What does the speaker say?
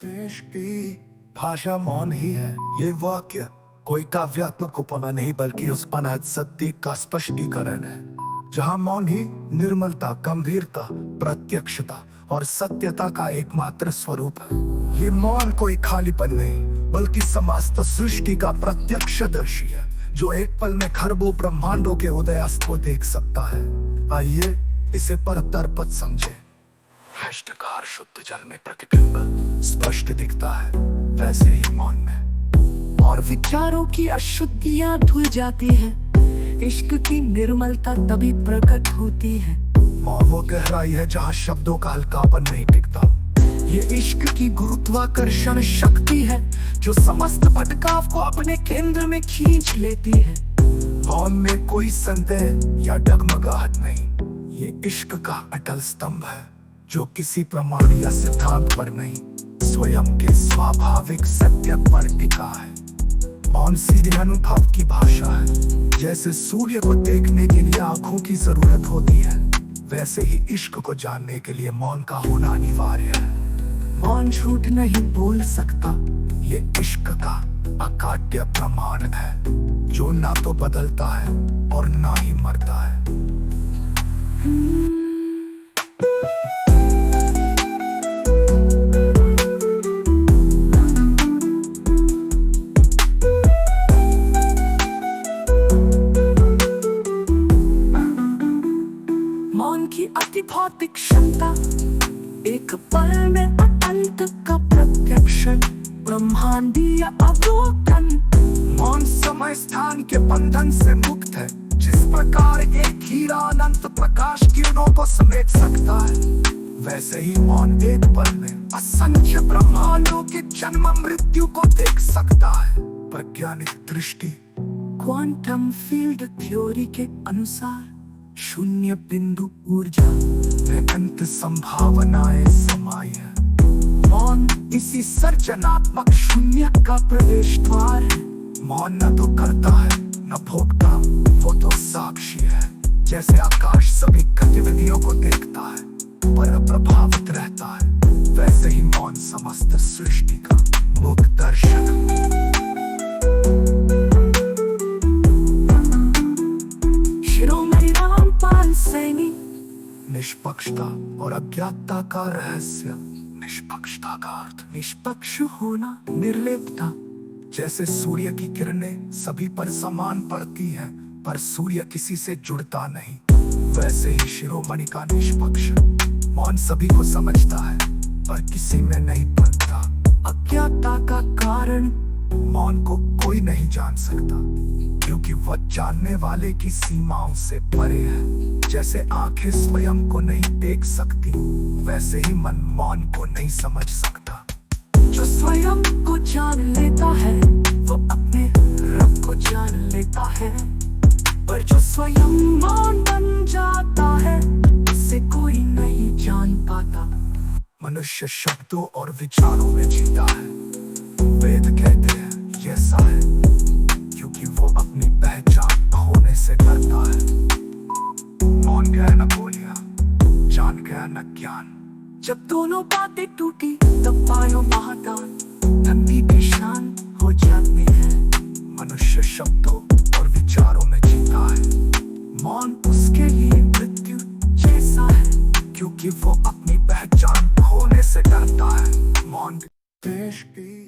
देश की भाषा मौन ही है। ये वाक्य कोई काव्यात्मक उपमा नहीं बल्कि उस अनहद सत्य का स्पष्टीकरण है, जहाँ मौन ही निर्मलता, गंभीरता, प्रत्यक्षता और सत्यता का एकमात्र स्वरूप है। ये मौन कोई खालीपन नहीं बल्कि समस्त सृष्टि का प्रत्यक्षदर्शी है, जो एक पल में खरबों ब्रह्मांडों के उदयास्त को देख सकता है। आइए इसे परतरपत समझे। हस्तकार शुद्ध जल में प्रतिबिंब स्पष्ट दिखता है, वैसे ही मौन में और विचारों की अशुद्धियां धुल जाती हैं। इश्क की निर्मलता तभी प्रकट होती है। मौन वो गहराई है जहाँ शब्दों का हल्कापन नहीं टिकता। ये इश्क की गुरुत्वाकर्षण शक्ति है, जो समस्त भटकाव को अपने केंद्र में खींच लेती है। मौन में कोई संदेह या डगमगाहट नहीं। ये इश्क का अटल स्तंभ है, जो किसी प्रमाण या सिद्धांत पर नहीं, स्वयं के स्वाभाविक सत्य पर टिका है। मौन सीधे अनुभव की भाषा है। जैसे सूर्य को देखने के लिए आंखों की जरूरत होती है, वैसे ही इश्क को जानने के लिए मौन का होना अनिवार्य है। मौन झूठ नहीं बोल सकता। ये इश्क का अकाट्य प्रमाण है, जो ना तो बदलता है और ना ही मरता है। मौन की अति भौतिक क्षमता, एक पल में अनंत का प्रत्यक्षण, ब्रह्मांडीय अवलोकन। मौन समय स्थान के बंधन से मुक्त है। जिस प्रकार एक हीरा अनंत प्रकाश किरणों को समेट सकता है, वैसे ही मौन एक पल में असंख्य ब्रह्मांडों के जन्म मृत्यु को देख सकता है। वैज्ञानिक दृष्टि क्वांटम फील्ड थ्योरी के अनुसार शून्य बिंदु ऊर्जा में अनंत संभावनाएं समाई है। मौन इसी सर्जनात्मक शून्य का प्रवेश द्वार है। मौन न तो करता है न भोगता, वो तो साक्षी है। जैसे आकाश सभी गतिविधियों को देखता है पर प्रभावित रहता है, वैसे ही मौन समस्त सृष्टि का मुख दर्शक। निष्पक्षता और अज्ञातता का रहस्य। निष्पक्षता का अर्थ निष्पक्ष होना, निर्लिप्तता। जैसे सूर्य की किरणें सभी पर समान पड़ती हैं, पर सूर्य किसी से जुड़ता नहीं, वैसे ही शिरोमणि का निष्पक्ष मौन सभी को समझता है पर किसी में नहीं पड़ता। अज्ञातता का कारण मौन को कोई नहीं जान सकता, क्योंकि वह जानने वाले की सीमाओं से परे है। जैसे आंखें स्वयं को नहीं देख सकती, वैसे ही मन मौन को नहीं समझ सकता। जो स्वयं को जान लेता है, वो अपने रब को जान लेता है। पर जो स्वयं मौन बन जाता है, उसे कोई नहीं जान पाता। मनुष्य शब्दों और विचारों में जीता है। वेद कहते हैं ये ऐसा है क्योंकि वो अपनी पहचान खोने से डरता है। मौन गया न बोलिया, जान गया न ज्ञान। जब दोनों बातें टूटी तब पायो महादान, धरती भी शांत हो जाती है। मनुष्य शब्दों और विचारों में जीता है। मौन उसके लिए मृत्यु जैसा है, क्योंकि वो अपनी पहचान खोने से डरता है। मौन देश की